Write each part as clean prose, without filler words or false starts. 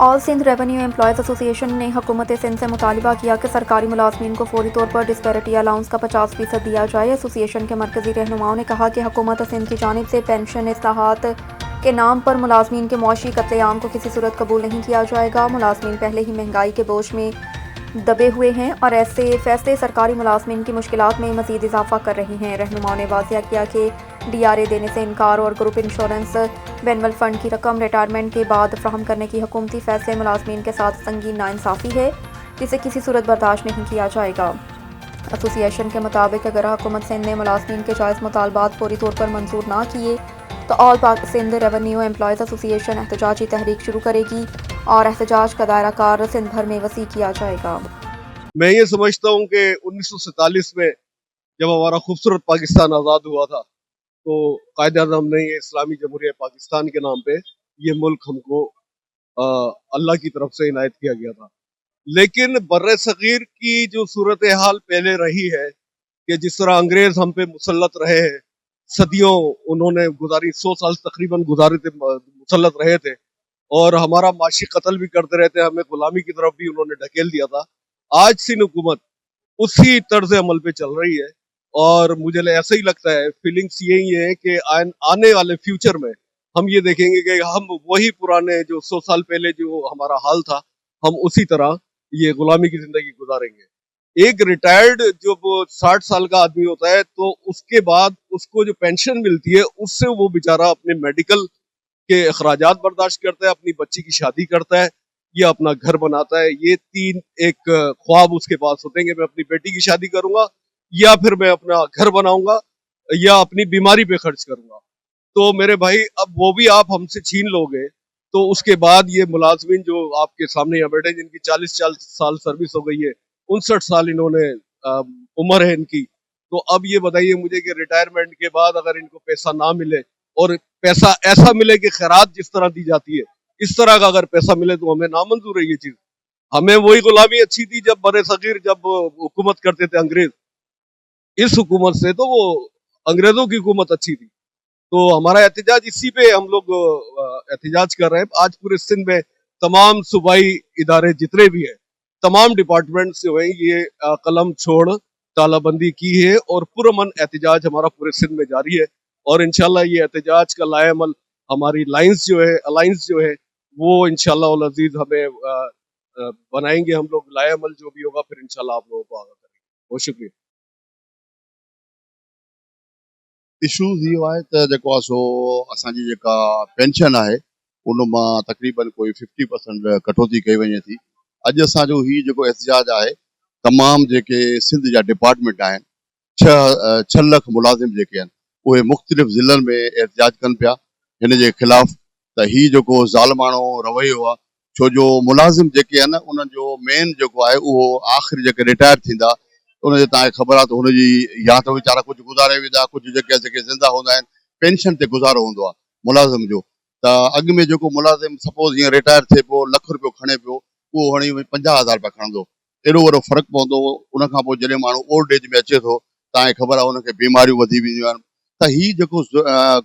All Sindh revenue employees association ने हुकूमत सिंध से मुतालबा किया कि सरकारी मुलाजमीन को फौरी तौर पर डिस्पैरिटी अलाउंस का 50% दिया जाए। एसोसिएशन के मरकजी रहनुमाओं ने कहा कि हुकूमत सिंध की जानिब से पेंशन इस्लाहात के नाम पर मुलाजमीन के मुआशी कत्लेआम को किसी सूरत कबूल नहीं किया जाएगा। मुलाजमीन पहले ही महंगाई के बोझ में दबे हुए हैं और ऐसे फैसले सरकारी मुलाजमीन की मुश्किलात में मज़ीद इजाफा कर रहे हैं। रहनुमाओं ने वाज़िया किया कि DRA देने से इनकार और ग्रुप इंश्योरेंस बेनवल फ़ंड की रकम रिटायरमेंट के बाद फ्राहम करने की हुकूमती फ़ैसले मुलाजमीन के साथ संगीन नाइंसाफ़ी है, जिसे किसी सूरत बर्दाश्त नहीं किया जाएगा। एसोसिएशन के मुताबिक अगर हुकूमत सिंध ने मुलाजमीन के जायज़ मुतालबात फौरी तौर पर मंजूर ना किए तो ऑल पाक सिंध रेवेन्यू एम्प्लॉयज़ एसोसिएशन एहतजाजी तहरीक शुरू करेगी और एहतजाज का दायरा कार सिंध भर में वसी किया जाएगा। मैं ये समझता हूँ कि 1947 में जब हमारा खूबसूरत पाकिस्तान आज़ाद हुआ था तो कायदे आज़म ने ये इस्लामी जमहूरिया पाकिस्तान के नाम पे ये मुल्क हमको अल्लाह की तरफ से इनायत किया गया था। लेकिन बर्रे सगीर की जो सूरत हाल पहले रही है कि जिस तरह अंग्रेज हम पे मुसल्लत रहे हैं, सदियों उन्होंने गुजारी, 100 साल तकरीबन गुजारे थे, मुसल्लत रहे थे और हमारा माशी कत्ल भी करते रहते, हमें गुलामी की तरफ भी उन्होंने ढकेल दिया था। आज सिंध हुकूमत उसी तर्ज अमल पे चल रही है और मुझे ऐसा ही लगता है, फीलिंग्स यही है कि आने वाले फ्यूचर में हम ये देखेंगे कि हम वही पुराने जो 100 साल पहले जो हमारा हाल था, हम उसी तरह ये गुलामी की जिंदगी गुजारेंगे। एक रिटायर्ड जब 60 साल का आदमी होता है तो उसके बाद उसको जो पेंशन मिलती है उससे वो बेचारा अपने मेडिकल के अखराजात बर्दाश्त करता है, अपनी बच्ची की शादी करता है या अपना घर बनाता है। ये तीन एक ख्वाब उसके पास होते हैं कि मैं अपनी बेटी की शादी करूंगा या फिर मैं अपना घर बनाऊंगा या अपनी बीमारी पे खर्च करूंगा। तो मेरे भाई अब वो भी आप हमसे छीन लोगे तो उसके बाद ये मुलाजमीन जो आपके सामने यहाँ बैठे जिनकी 40 साल सर्विस हो गई है, 59 साल इन्होंने उम्र है इनकी, तो अब ये बताइए मुझे कि रिटायरमेंट के बाद अगर इनको पैसा ना मिले और पैसा ऐसा मिले कि खैरात जिस तरह दी जाती है इस तरह का अगर पैसा मिले तो हमें नामंजूर है ये चीज। हमें वही गुलामी अच्छी थी जब बड़े सगीर जब हुकूमत करते थे अंग्रेज, इस हुकूमत से तो वो अंग्रेजों की हुकूमत अच्छी थी। तो हमारा एहतजाज इसी पे हम लोग एहतजाज कर रहे हैं। आज पूरे सिंध में तमाम सूबाई इदारे जितने भी हैं, तमाम डिपार्टमेंट जो है ये कलम छोड़ तालाबंदी की है और पुरअमन एहतजाज हमारा पूरे सिंध में जारी है और इंशाल्लाह ये एहतजाज का लाएअमल हमारी अलायंस जो है वो इंशाल्लाह उल अजीज हमें बनाएंगे। हम लोग लाएअमल जो भी होगा फिर इंशाल्लाह आप लोगों को आगाह करेंगे। बहुत शुक्रिया। इशूज़ इहो आहे त जेको आहे सो असांजी जेका पेंशन आहे उन मां तक़रीबन कोई 50% कटौती कई वञे थी। अॼु असांजो हीउ जेको एहतजाज आहे, तमामु जेके सिंध जा डिपार्टमेंट आहिनि, 6 लख मुलाज़िम जेके आहिनि उहे मुख़्तलिफ़ ज़िलनि में एहतजाज कनि पिया हिन जे ख़िलाफ़ त हीउ जेको ज़ालिमाणो रवैयो आहे। छो जो मुलाज़िम जेके आहिनि उन्हनि जो मेन जेको आहे उहो आख़िर जेके रिटायर थींदा उनजे तव्हांखे ख़बर आहे त हुनजी या त वीचारा कुझु गुज़ारे वेंदा, कुझु जेके ज़िंदा हूंदा आहिनि पेंशन ते गुज़ारो हूंदो आहे मुलाज़िम जो। त अॻु में जेको मुलाज़िम सपोज़ हीअं रिटायर थिए पियो, ₹1,00,000 खणे पियो, उहो हाणे 50,000 रुपया खणंदो। एॾो वॾो फ़र्क़ु पवंदो। उनखां पोइ जॾहिं माण्हू ओल्ड एज में अचे थो तव्हांखे ख़बर आहे हुनखे बीमारियूं वधी वेंदियूं आहिनि। त हीउ जेको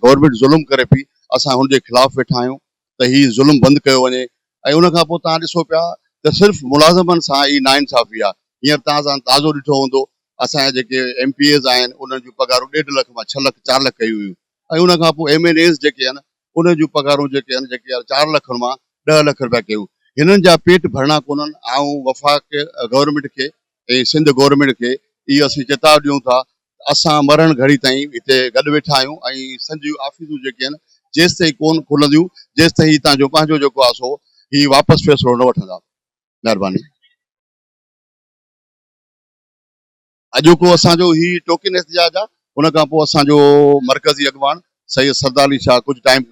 गवर्नमेंट ज़ुल्म करे पई, असां हुनजे ख़िलाफ़ वेठा आहियूं त हीउ ज़ुल्म बंदि कयो वञे। ऐं उनखां पोइ तव्हां ॾिसो पिया त सिर्फ़ु मुलाज़िमनि सां ई नाइंसाफ़ी आहे। हींअर तव्हां सां ताज़ो ॾिठो हूंदो असांजा जेके MPAs आहिनि उन्हनि जूं पघारूं 1.5 लख मां 6 लख 4 लख कई हुयूं ऐं उनखां पोइ MNAs जेके आहिनि उन जूं पघारूं जेके आहिनि जेके 4 लख मां 10 लख रुपया कयूं। हिननि जा पेट भरणा कोन्हनि। ऐं वफ़ाक़ गवर्नमेंट खे ऐं सिंध गवर्नमेंट खे इहो असीं चेताव ॾियूं था असां मरण घड़ी ताईं हिते गॾु वेठा आहियूं ऐं सिंध जूं ऑफिसूं जेके आहिनि जेसि ताईं कोन खुलंदियूं जेसि ताईं हीउ तव्हांजो पंहिंजो जेको आहे सो हीउ वापसि फ़ैसिलो न वठंदा। महिरबानी। अॼोको असांजो ही टोकन एहतजाज आहे। हुन खां पोइ असांजो मरकज़ी अॻवान सैयद सरदार अली शाह कुझु टाइम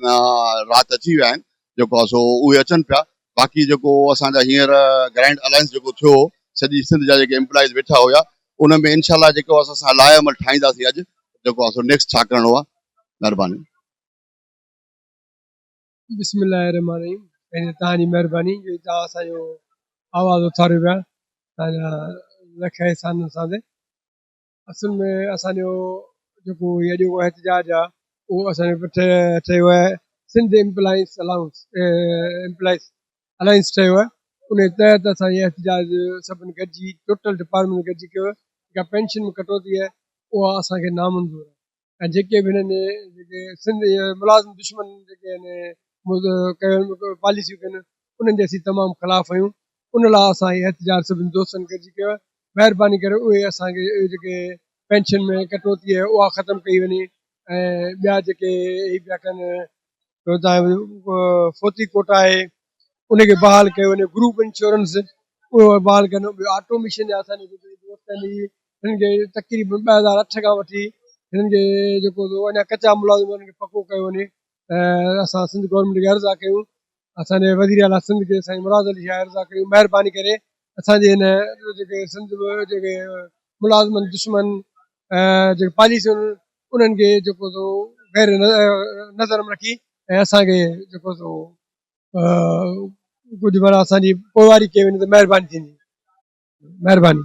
राति अची विया आहिनि जेको आहे सो उहे अचनि पिया। बाक़ी जेको असांजा हींअर ग्रैंड अलायंस जेको थियो सॼी सिंध जा जेके एम्प्लॉइज़ वेठा हुया उन में इनशाला जेको आहे असां लाएअमल ठाहींदासीं अॼु जेको आहे सो नेक्स्ट छा करिणो आहे। महिरबानी। बिस्मिल्लाहिर्रहमानिर्रहीम। पहिरीं तव्हांजी महिरबानी जो तव्हां असांजो आवाज़ु उथारियो पिया, तव्हांजा लख एहसान सां ते। असल में असांजो जेको हीअ जेको एहतजाज आहे उहो असांजो ठहियो आहे Sindh employees allowance employees alliance ठहियो आहे उन तहत असां इहे एहतिजाज सभिनी गॾिजी टोटल डिपार्टमेंट गॾिजी कयो जेका पेंशन में कटौती आहे उहा असांखे नामंज़ूर आहे ऐं जेके बि हिननि जेके सिंध मुलाज़िम दुश्मन जेके आहिनि पॉलिसियूं कनि उन्हनि जे असीं तमामु ख़िलाफ़ आहियूं उन लाइ असां इहे एहतिजाज सभिनी दोस्तनि गॾिजी कयो आहे महिरबानी करे उहे असांखे जेके पेंशन में कटौती आहे उहा ख़तमु कई वञे ऐं ॿिया जेके ही पिया कनि तव्हांजो फोती कोटा आहे उनखे बहाल कयो वञे ग्रुप इंश्योरेंस उहो बहाल कनि ॿियो ऑटोमेशन जा असांजे दोस्तनि हिननि खे तक़रीबन 2008 खां वठी हिननि खे जेको अञा कचा मुलाज़िम हुननि खे पको कयो वञे असां सिंध गवर्नमेंट खे अर्ज़ा कयूं असांजे वज़ीर आला सिंध खे साईं मुराद अली शाह अर्ज़ा कयूं महिरबानी करे असांजे हिन जेके सिंध जेके मुलाज़िमन दुश्मन जेके पॉलिसियूं उन्हनि खे जेको सो गैर नज़र में रखी ऐं असांखे जेको सो कुझु माना असांजी पोइवारी कई वञे त महिरबानी थींदी महिरबानी